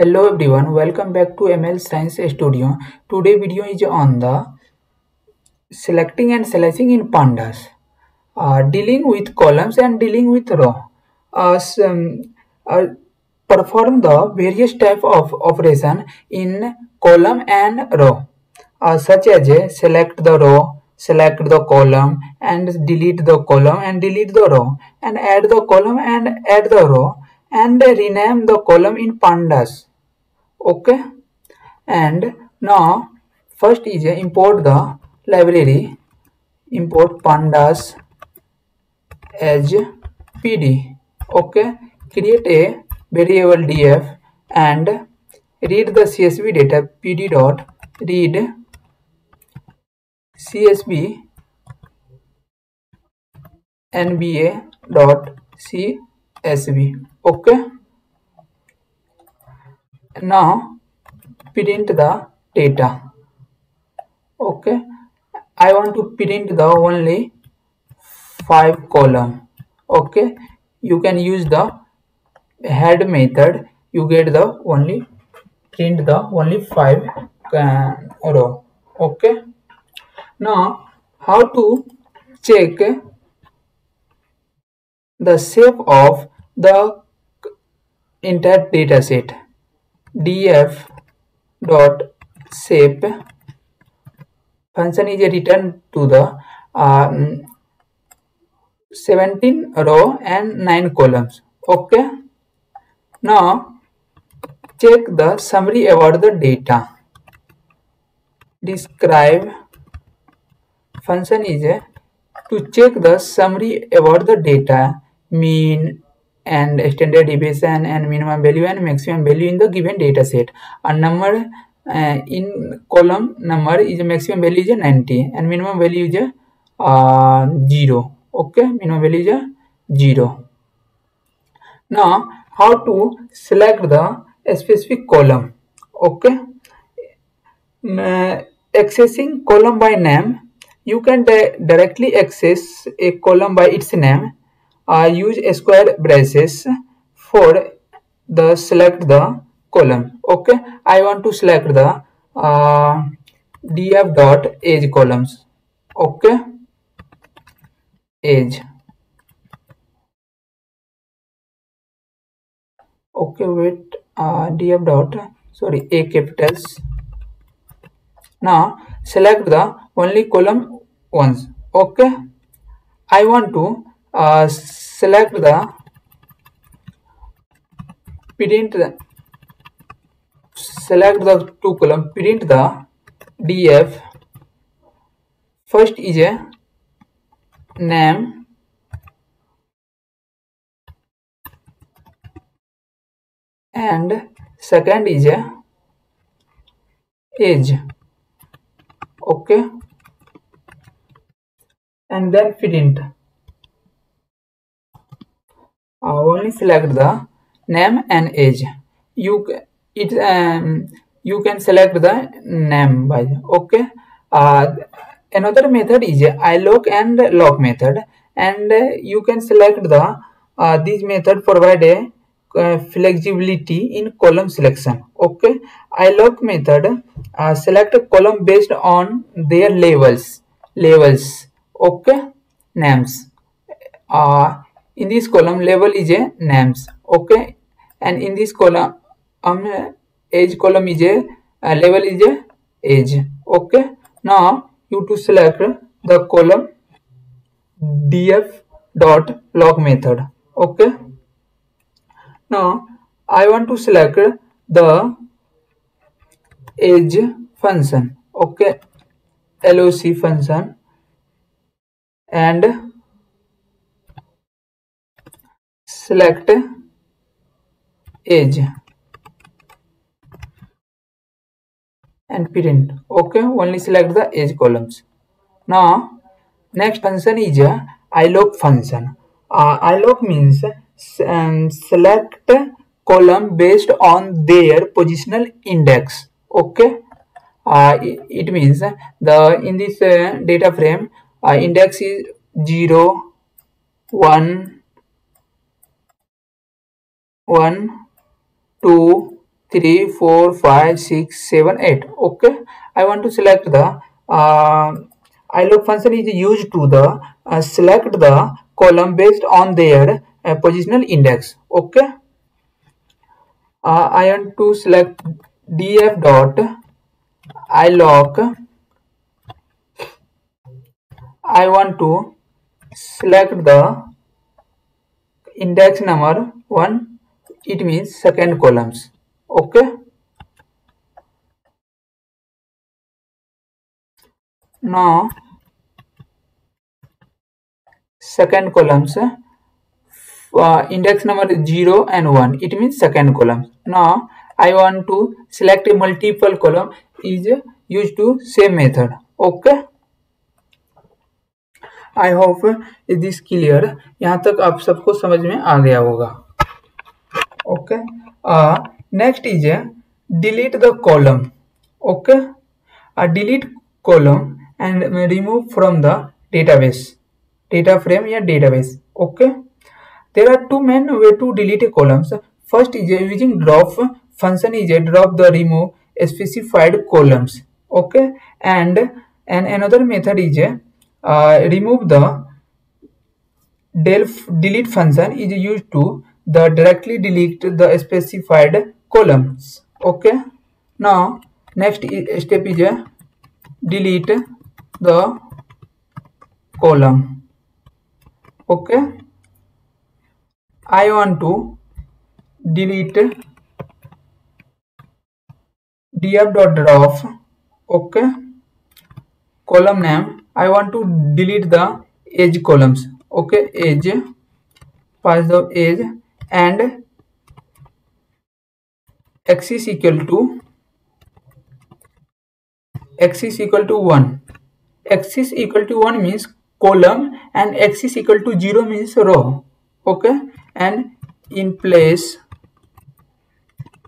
Hello everyone, welcome back to ML Science Studio. Today video is on the selecting and slicing in pandas, dealing with columns and dealing with row. Uh, Perform the various type of operation in column and row, such as select the row, select the column, and delete the column and delete the row, and add the column and add the row, and rename the column in pandas. Okay, and now first is import the library, import pandas as pd. Okay, create a variable df and read the csv data pd dot read csv nba dot csv. Okay, now print the data. Okay, I want to print the only 5 column. Okay, you can use the head method. You get the only print the only 5 row. Okay, now how to check the shape of the entire data set? Df dot shape function is returned to the 17 row and 9 columns. Okay, now check the summary about the data. Describe function is to check the summary about the data, mean and standard deviation and minimum value and maximum value in the given data set. A number in column number is maximum value is 90 and minimum value is 0. Okay, minimum value is 0. Now how to select the specific column? Okay, accessing column by name, you can directly access a column by its name. Use square braces for the select the column. Okay, I want to select the df dot age columns. Okay, age. Okay, wait, df dot, sorry, a capitals. Now select the only column once. Okay, I want to select the print the select the 2 column, print the df. First is a name and second is a age. Okay, and then print. Only select the name and age. You can select the name by. Okay, another method is iloc and loc method, and you can select the this method provide a flexibility in column selection. Okay, iloc method select a column based on their labels. Okay, names. In this column label is a names. Okay, and in this column age column is a label is a age. Okay, now you to select the column df dot log method. Okay, now I want to select the age function. Okay, loc function and select age and print. Okay, only select the age columns. Now next function is iloc function. Iloc means select column based on their positional index. Okay, it means the in this data frame index is 0, 1, 1, 2, 3, 4, 5, 6, 7, 8. Okay, I want to select the iLook function is used to the select the column based on their positional index. Okay, I want to select df dot iLook. I want to select the index number 1, it means second columns. Okay, now second columns, index number 0 and 1, it means second column. Now I want to select a multiple column is used to same method. Okay, I hope is this clear, यहाँ तक आप सबको समझ में आ गया होगा. Okay, next is delete the column. Okay, delete column and remove from the database, data frame या database. Okay, there are two main way to delete a columns. First is using drop function is drop the remove specified columns. Okay, and another method is remove the delete function is used to the directly delete the specified columns. Okay, now next step is delete the column. Okay, I want to delete df.drop. Okay, column name I want to delete the edge columns. Okay, edge, pass the edge and axis equal to 1. Axis equal to 1 means column and axis equal to 0 means row. Okay, and in place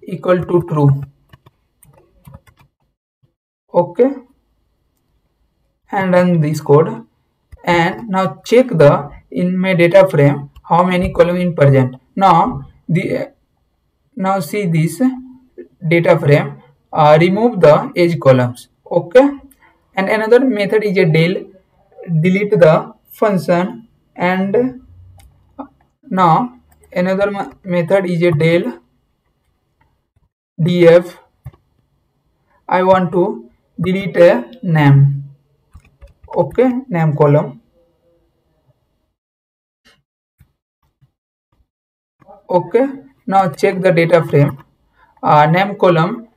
equal to true. Okay, and run this code, and now check the in my data frame how many columns in present. Now see this data frame, remove the edge columns. Okay, and another method is a delete the function, and now another method is a df. I want to delete a name. Okay, name column. Okay, now check the data frame, name column,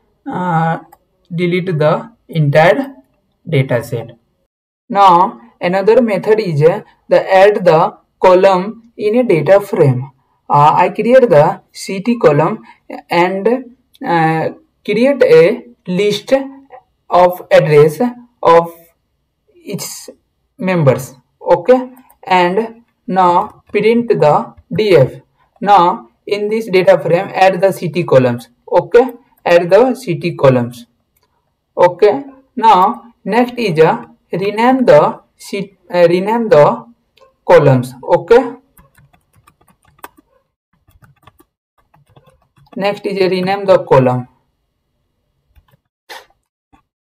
delete the entire data set. Now another method is the add the column in a data frame. I create the ct column and create a list of address of its members. Okay, and now print the df. Now in this data frame add the ct columns. Okay, add the ct columns. Okay, now next is rename the columns. Okay, next is rename the column,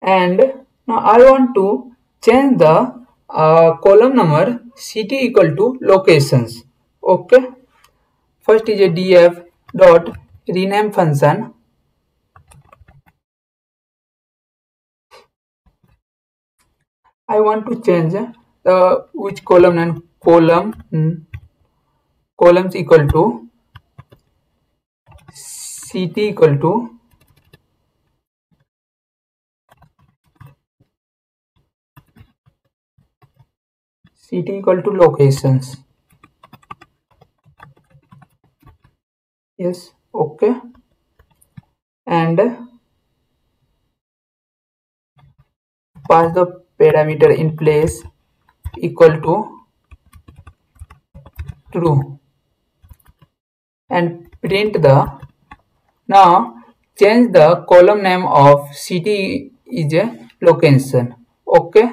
and now I want to change the column number ct equal to locations. Okay, first is a df dot rename function. I want to change the which column, and columns equal to ct equal to locations. Yes, okay, and pass the parameter in place equal to true, and print the. Now change the column name of ct is a location. Okay,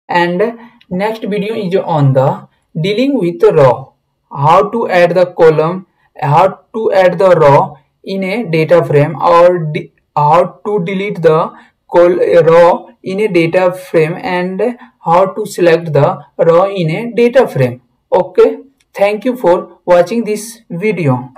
and next video is on the dealing with the row, how to add the column, how to add the row in a data frame, or how to delete the row in a data frame, and how to select the row in a data frame. Okay, thank you for watching this video.